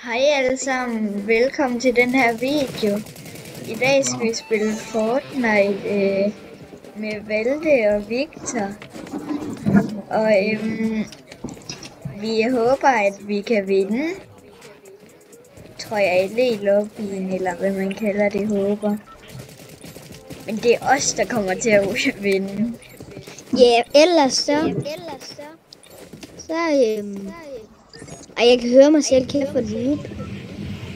Hej alle sammen, velkommen til den her video. I dag skal vi spille Fortnite med Valde og Victor. Og vi håber, at vi kan vinde. Tror jeg, elite-lobbyen, eller hvad man kalder det, håber. Men det er os, der kommer til at vinde. Ja, ellers så... Ej, jeg kan høre mig selv kæft for loop.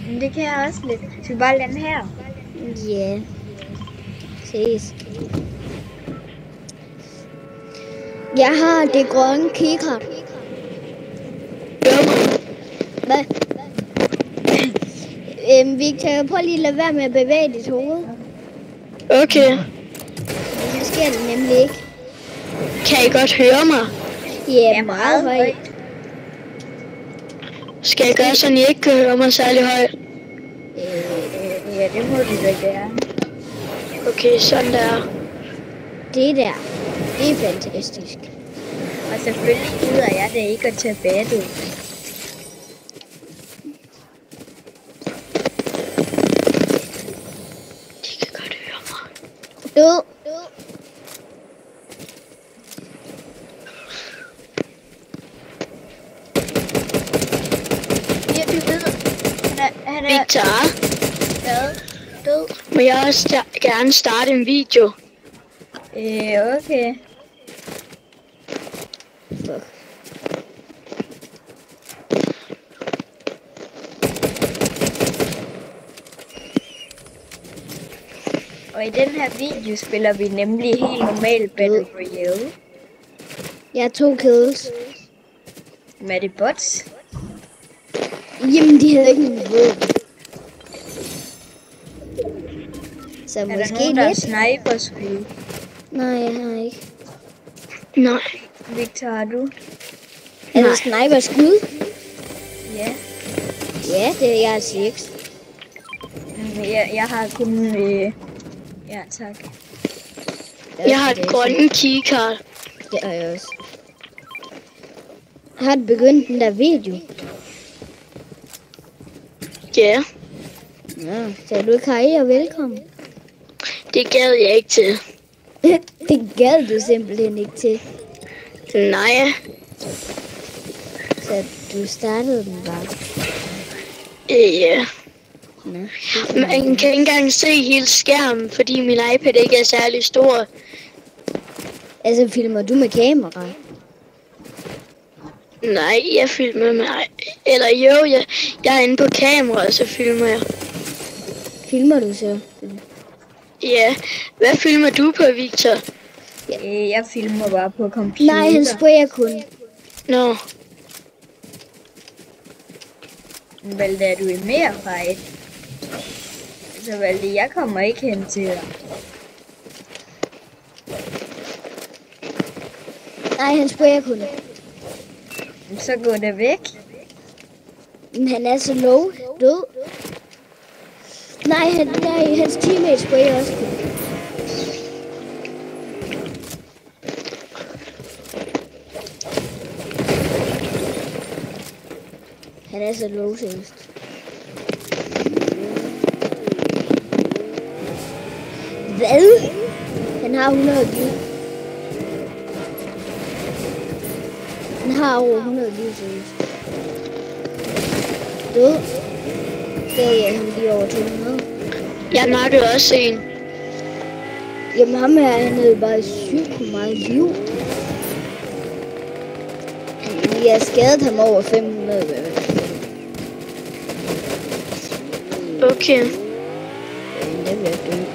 Men det kan jeg også lidt. Skal vi bare lande her? Ja. Ses. Jeg har det grønne keycard. Hvad? Victor, prøv lige at lade være med at bevæge dit hoved. Okay. Så sker det nemlig ikke. Kan I godt høre mig? Ja, meget højt. Skal jeg gøre sådan, I ikke kan høre mig særlig højt? Ja, det må du da gerne. Okay, sådan der. Det der, det er fantastisk. Og selvfølgelig gider jeg det ikke at tage battle. De kan godt høre mig. Du. Ja, du ved, han er Victor, hvad? Død? må jeg også gerne starte en video? Okay. Og i den her video spiller vi nemlig helt normal Battle Royale. Jeg har 2 kills. Med det bots. Jamen, de havde ikke nogen våben. Så Er der måske nogen, der lidt. sniper-skud? Nej, jeg har ikke. Nej. Victor, har du? Er det sniper skud? Ja. Ja, det er jeg 6. Jeg har kun... Ja, tak. Jeg har et grønne keycard. Det har jeg også. Har du begyndt den der video? Ja, Ja, så du ikke hej og velkommen. det gad jeg ikke til. Det gad du simpelthen ikke til. Nej, Så du startede den bare. ja. Nå, Man kan ikke engang se hele skærmen, fordi min iPad ikke er særlig stor. altså, filmer du med kamera? Nej, jeg filmer med... Eller jo, jeg er inde på kamera, og så filmer jeg. Filmer du så? Ja, hvad filmer du på, Victor? Jeg filmer bare på computer. Nej, han sprayer kun. Nå, Valde, er du i mere fight? Så Valde, jeg kommer ikke hen til dig. Nej, han sprayer kun. Så gå det væk. Men han er så low. Død. Nej, hans teammate sprayer også kun. Han er så low senest. Hvad? Han har 100 liv. Han har over 100 liv seriøst. Død. Det er han lige over 200. jeg nakkede også en. Jamen ham her, han havde bare sygt meget liv. Jeg skadet ham over 500. Okay. Det bliver død.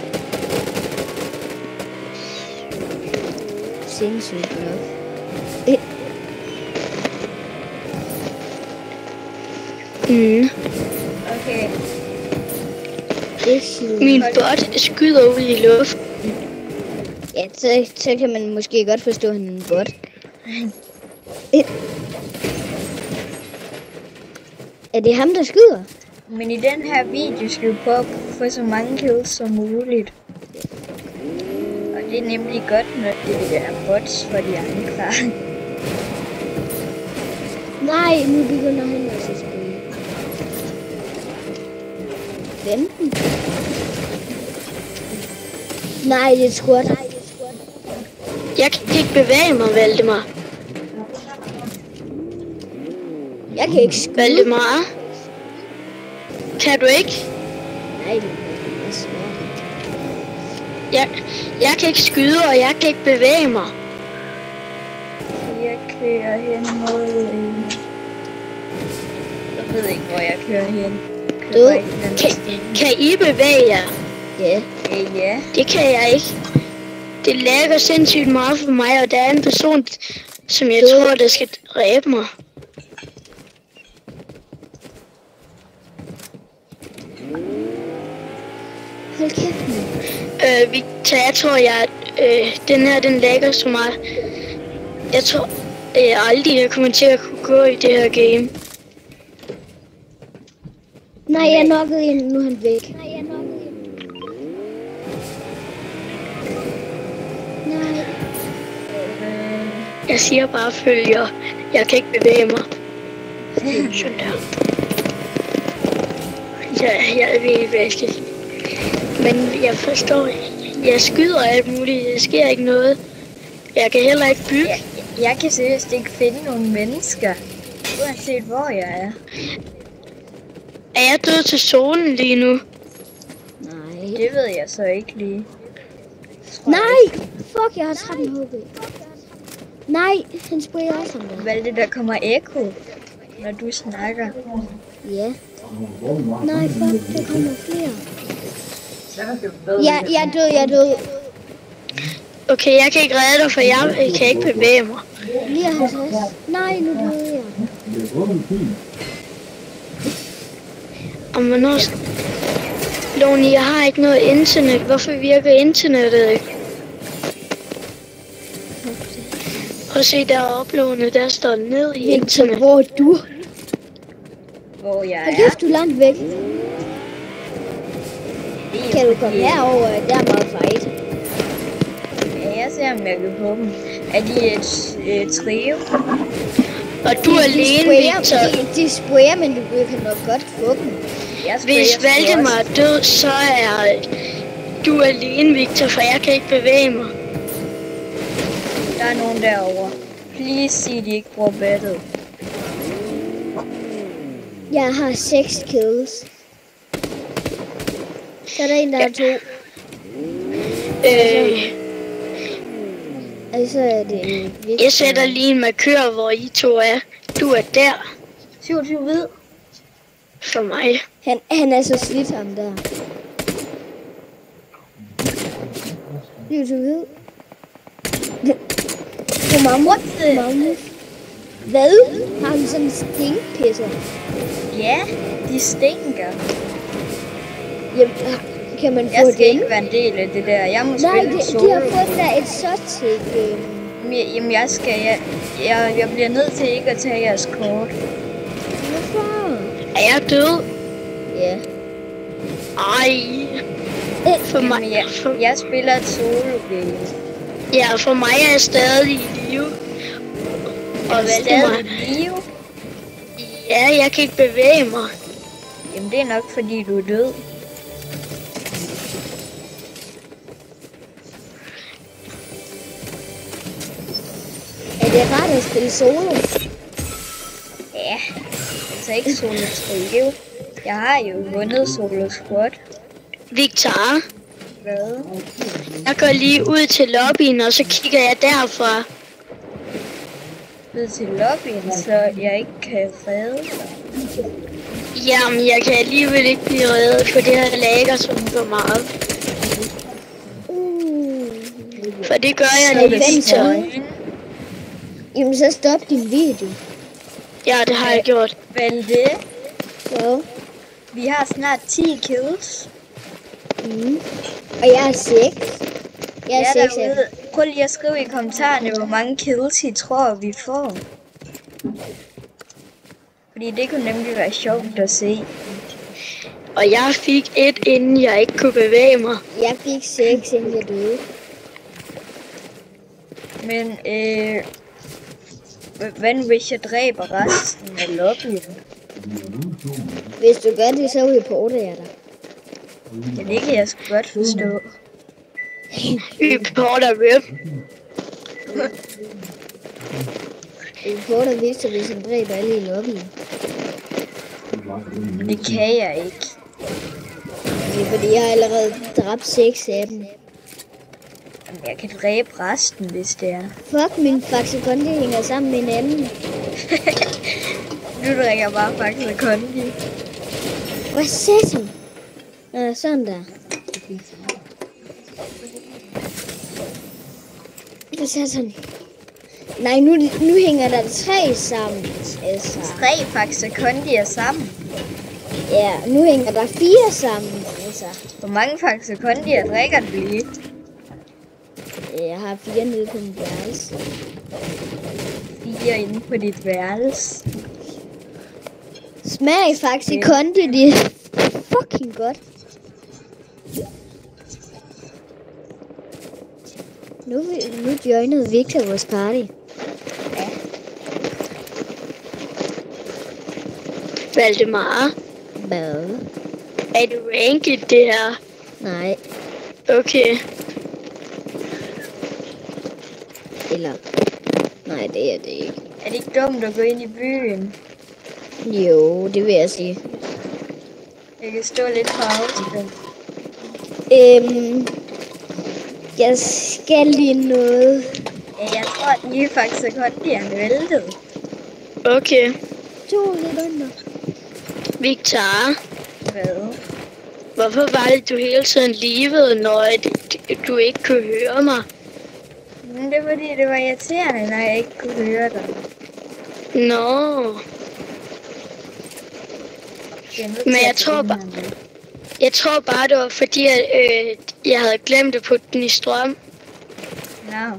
Sindssygt nok. Mm. Okay. Det er sygt. Min bot skyder ud i luften. Ja, så kan man måske godt forstå, at han er en bot. Er det ham, der skyder? Men i den her video skal vi prøve at få så mange kills som muligt. Og det er nemlig godt, når det er bots for de andre. Nej, nu begynder han også at spille. 15. Nej, det er squat. Jeg kan ikke bevæge mig, Valdemar. Jeg kan ikke skyde. Valdemar? Kan du ikke? Nej, det er svært. Jeg kan ikke skyde, og jeg kan ikke bevæge mig. Jeg kører hen mod... Jeg ved ikke, hvor jeg kører hen. Kan I bevæge jer? Ja. Ja. Det kan jeg ikke. Det lægger sindssygt meget for mig, og der er en person, som jeg tror, der skal dræbe mig. Hold kæft, nu. Victor, jeg tror, den her, den lægger så meget. Jeg tror aldrig, jeg kommer til at kunne gå i det her game. Nej, jeg knockede ind. Nu er han væk. Nej. Jeg siger bare følger. Jeg kan ikke bevæge mig. Sådan der. Jeg ved ikke, hvad jeg skal sige. Men jeg forstår, jeg skyder alt muligt. Der sker ikke noget. Jeg kan heller ikke bygge. Jeg kan seriøst ikke finde nogen mennesker, uanset hvor jeg er. Er jeg død til solen lige nu? Nej. Det ved jeg så ikke lige. Nej! Fuck, jeg har 13 HP. Nej, han sprayer også ham der. Hvad er det, der kommer ekko, når du snakker? Ja. Nej, fuck, der kommer flere. Ja, jeg er død. Okay, jeg kan ikke redde dig, for jeg kan ikke bevæge mig. 59. Nej, nu døde jeg. Og hvornår... Loni, jeg har ikke noget internet. Hvorfor virker internettet ikke? Prøv at se deroppe, Lone. Der står ned i internet. Hvor er du? Hvor jeg Hold er? kæft, du er langt væk. Kan du komme herover? Der er meget fight. Ja, jeg ser, om jeg kan få dem. Er de et trio? Og du er alene, Victor. De sprayer, men du kan nok godt få dem. Hvis Valdemar er død, så er du alene, Victor, for jeg kan ikke bevæge mig. Der er nogen derovre. Please sig, de ikke bruger battle. Jeg har 6 kills. Så er der en, der har 2. Altså er det vigtigt. Jeg sætter lige en markør, hvor I to er. Du er der. 27 hvid. For mig. Han er så slidt, ham der. 27 hvid. På mammut. Hvad? Har han sådan en stinkpisser? Ja, de stinker. Jamen, kan man få Jeg skal den? ikke være en del af det der. Jeg må Nej, spille solo. de har fået der et Sotic. Jamen, jeg bliver nødt til ikke at tage jeres kort. Hvorfor? Er jeg død? Ja. Ej. For mig. Jamen, jeg spiller et solo game. Ja, for mig er jeg stadig i live. Og Stadig i live? Ja, jeg kan ikke bevæge mig. Jamen, det er nok fordi du er død. Er det rart at spille solo? Ja, altså ikke solo trio. Jeg har jo vundet solo squad. Victor, Hvad? jeg går lige ud til lobbyen, og så kigger jeg derfra. Ud til lobbyen, så jeg ikke kan redde dig. Jamen, jeg kan alligevel ikke blive reddet, for det her lager super meget. For det gør jeg lige, Victor. Jamen, så stop din video. Ja, det har jeg gjort. Valde, Ja. vi har snart 10 kills. Og jeg er 6. Jeg er 6 derude. Prøv lige at skrive i kommentarerne, hvor mange kills I tror, vi får. Fordi det kunne nemlig være sjovt at se. Og jeg fik et, inden jeg ikke kunne bevæge mig. Jeg fik 6, inden jeg døde. Men Hvad nu, hvis jeg dræber resten af lobbyen? Hvis du gør det, så reporter jeg dig. Ja, det kan jeg sgu godt forstå. Reporter rip. Reporter vidste, hvis han dræber alle i lobbyen. Det kan jeg ikke. Det er fordi, jeg har allerede dræbt 6 af dem. Jamen, jeg kan dræbe resten, hvis det er. Fuck, min Faxe Kondi hænger sammen med en anden. Nu drikker jeg bare Faxe Kondi. Hvad satan? Sådan der. Hvad satan? Nej, nu hænger der 3 sammen. Altså. 3 Faxe Kondi'er sammen. Ja, nu hænger der 4 sammen. Altså. Hvor mange Faxe Kondi'er drikker du lige? Jeg har 4 nede på mit værelse. 4 inde på dit værelse. Smag Faxe Kondi, det er fucking godt. Nu joinede Victor vores party. Ja. Valdemar, Hvad? er du ranket det her? Nej. Okay. Eller... Nej, det er det ikke. Er det ikke dumt at gå ind i byen? Jo, det vil jeg sige. Jeg kan stå lidt på afstand. Jeg skal lige noget. Ja, jeg tror, at nye Faxe Kondi'erne væltede. Okay. 2 sekunder. Victor, Hvad? hvorfor var det, du hele tiden levede, når du ikke kunne høre mig? Men det er fordi, det var irriterende, når jeg ikke kunne høre dig. Nå. Men jeg tror bare, det var fordi, at jeg havde glemt at putte den i strøm. Nå.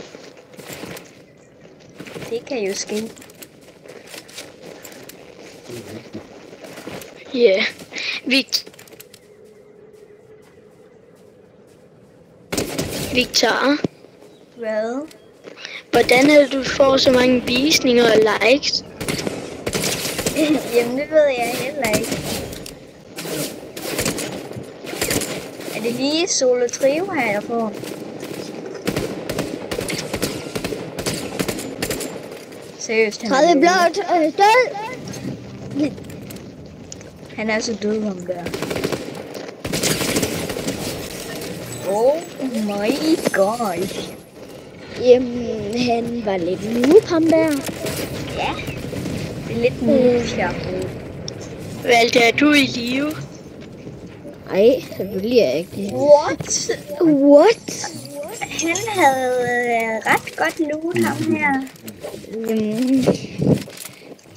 Det kan jo ske. Ja. Yeah. Victor, Hvad? hvordan er det, du får så mange visninger og likes? Jamen, det ved jeg heller ikke. Er det lige Solo Trio her, jeg får? Seriøst, han 30 er blot død. Han er så død, ham der. Oh my god. Jamen, han var lidt noob, ham der. Ja, det er lidt noob. Valgte, er du i live? Nej, selvfølgelig er jeg ikke det. What? What? Han havde ret godt loot, ham her.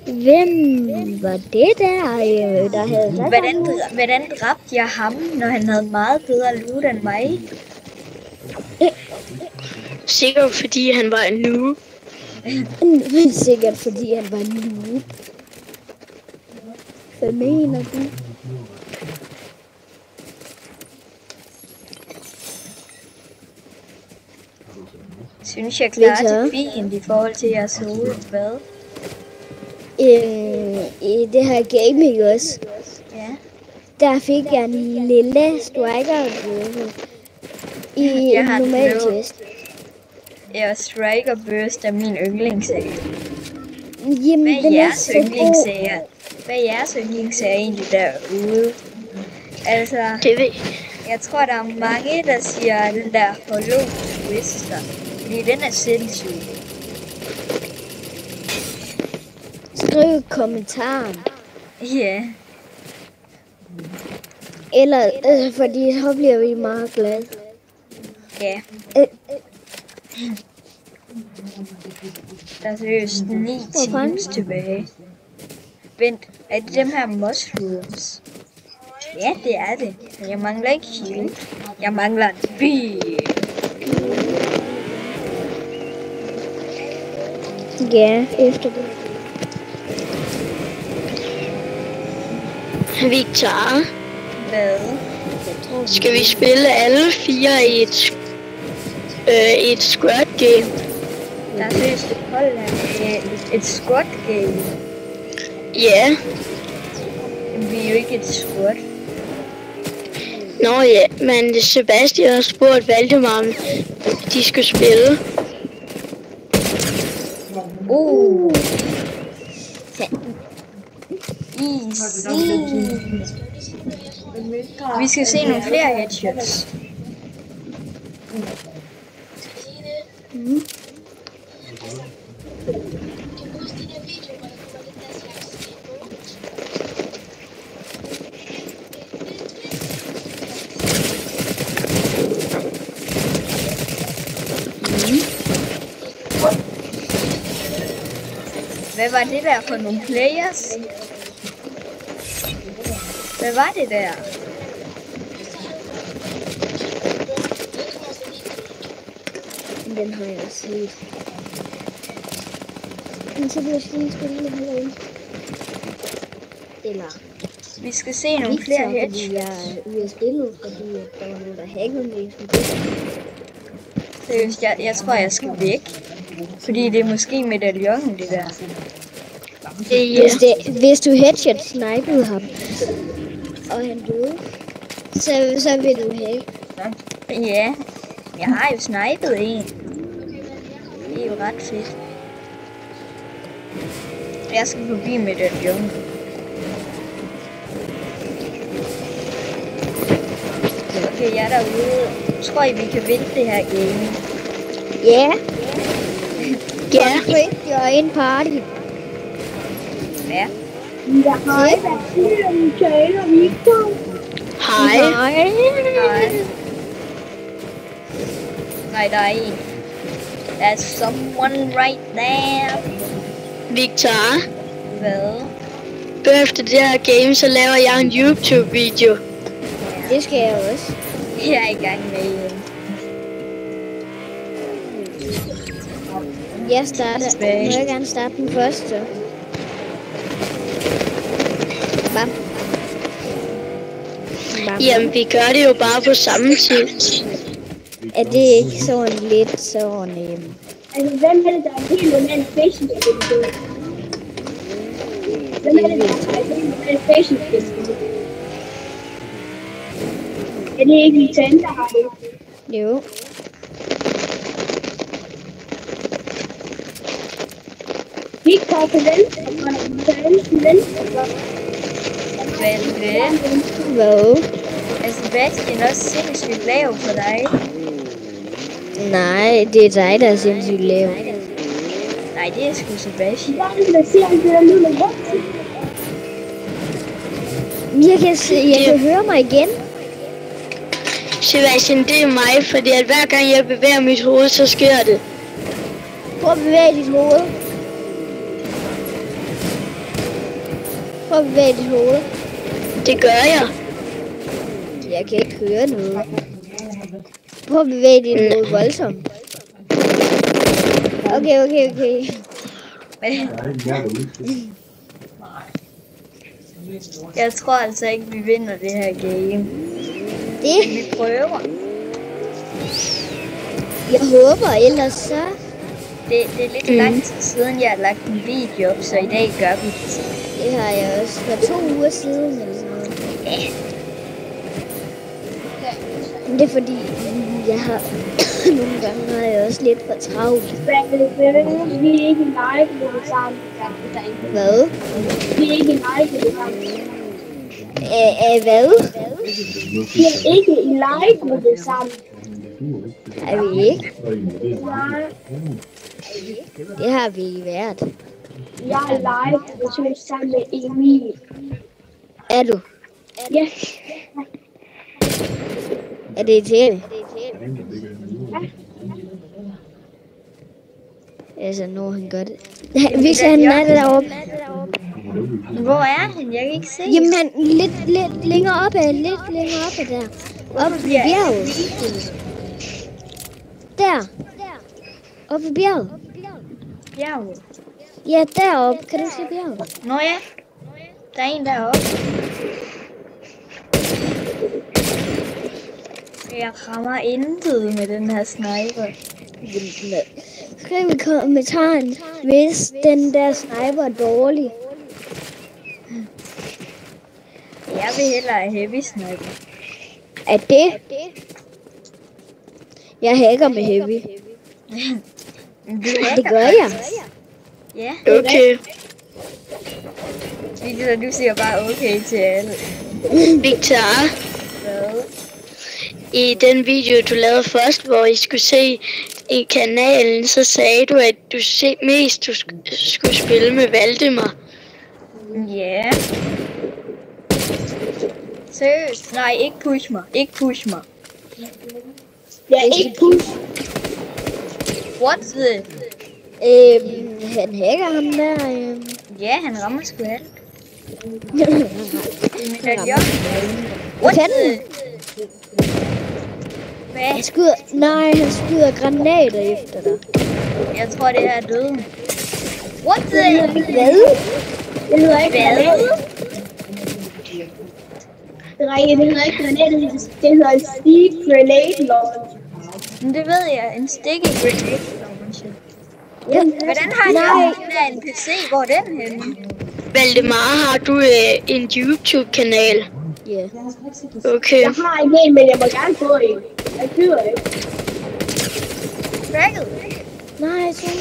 Hvem var det der havde været? Hvordan dræbte jeg ham, når han havde meget bedre loot end mig? Sikkert fordi han var en noob. Sikkert fordi han var en noob. Hvad mener du? Synes jeg klarer det fint i forhold til jeres solo, hvad? I det her gaming også. Ja. Der fik jeg en lille striker i en normal test. Ja, Striker Burst er min yndlingsserie. Jamen, Hvad er jeres yndlingsserie? Hvad er jeres yndlingsserie egentlig derude? Altså, Det ved jeg tror, der er mange, der siger den der Hollow Twister. Fordi den er sindssyg. Skriv i kommentaren. Ja. Eller, fordi så bliver vi meget glade. Ja. Der er seriøst 9 times tilbage. Vent, er det dem her mushrooms? Ja, det er det. Men jeg mangler ikke heal. Jeg mangler en bil. Ja, efter det. Victor, Hvad? skal vi spille alle 4 i et squad game? Der er seriøst et hold her. Et squad game. Ja. Men vi er jo ikke et squad. Nå ja, men Sebastian har spurgt Valdemar, om de skulle spille. Vi skal se nogle flere headshots. Hvad var det der for nogle players? Hvad var det der? Den har jeg set. Men så vil jeg lige spille det her. Eller... Vi skal se nogle flere headshots. Jeg er ude af spillet, fordi der var nogen, der hackede mig. Seriøst, jeg tror, jeg skal væk. Fordi det er måske medaljonen, det der. Hvis du headshot snipede ham, og han døde, så vil du have. Ja, jeg har jo snipet en. Det er jo ret fedt. Jeg skal forbi medaljonen. Okay, jeg er derude. Tror I, vi kan vinde det her game? Ja. Ja. Join party. Ja. Hej. Hej. Nej, der er en. There's someone right there. Victor, Hvad? efter det her game, så laver jeg en YouTube-video. Det skal jeg også. Jeg er i gang med en. Jeg starter. Må jeg gerne starte den første? Bam. Bam. Jamen, vi gør det jo bare på samme tid. Er det ikke sådan lidt sådan... Altså, hvem er det, der er helt normalt fashion? Hvem er det, der er helt normalt fashion? Er det ikke min tante, der har det? Jo. Victor på venstre, og til venstre. Hvad? Er Sebastian også sindssygt lav for dig? Nej, det er dig, der er sindssygt lav. Nej, det er sgu Sebastian. Jeg kan høre mig igen. Sebastian, det er mig, fordi at hver gang jeg bevæger mit hoved, så sker det. Prøv at bevæge dit hoved. Prøv at bevæge dit hoved. Det gør jeg. Jeg kan ikke høre noget. Prøv at bevæge dit hoved voldsomt. Okay. Jeg tror altså ikke, vi vinder det her game. Det? Men vi prøver. Jeg håber, ellers så... Det er lidt lang tid siden, jeg har lagt en video op, så i dag gør vi det. Det har jeg også for 2 uger siden eller sådan noget. Ja. Men det er fordi, jeg har... nogle gange har jeg også lidt for travlt. Vi er ikke live med det samme. Hvad? Vi er ikke live med det samme. Hvad? Vi er ikke live med det samme. Er vi ikke? Nej, Det har vi været. jeg er live med sammen med Emil. Er du? Ja. Er det i tv? Altså, nu han gør det. Hvis han er deroppe. Hvor er han? Jeg kan ikke se. Jamen, han lidt længere op ad. Lidt længere op ad der. Oppe ved bjerget. Der. Oppe ved bjerget. Bjerget. Ja, deroppe. Kan du se bjerget? Nå ja. Der er en deroppe. Jeg rammer intet med den her sniper. Skriv i kommentaren, hvis den der sniper er dårlig. Jeg vil hellere have heavy sniper. Er det? Jeg hacker med heavy. Det gør jeg. Ja, Okay. Victor, du siger bare okay til alle. Victor, Hvad? i den video, du lavede først, hvor I skulle se i kanalen, så sagde du, at du mest skulle spille med Valdemar. Ja. Seriøst? Nej, ikke push mig. Ikke push mig. Jeg er ikke push. What the? Han hacker ham der. Ja, han rammer sgu alt. Han Medaljon. What kan the? Hvad? Han skyder granater efter dig. Jeg tror, det er døden. What the? Hvad? Det hedder ikke Hvad? granater. Drenge, det hedder ikke granater. Det hedder en Steve Grenade Launch. Men det ved jeg. En sticky grenade launcher. Ja. Hvordan har jeg en PC? Hvor er den henne? Valdemar, har du en YouTube-kanal? Ja. Okay. Jeg har ikke en, men jeg må gerne få en. Jeg gider ikke. Cracket. Nej, sådan.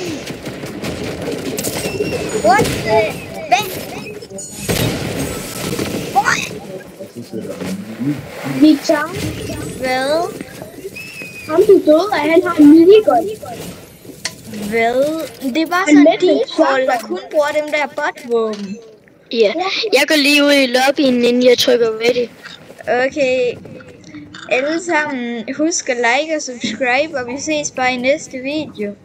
What the? Hvad? Victor, Hvad? ham du døde af, han har en minigun. Hvad? Det er bare Han sådan med den default, der kun bruger dem der botvåben. Ja, jeg går lige ud i lobbyen, inden jeg trykker ready. Okay. Alle sammen, husk at like og subscribe, og vi ses bare i næste video.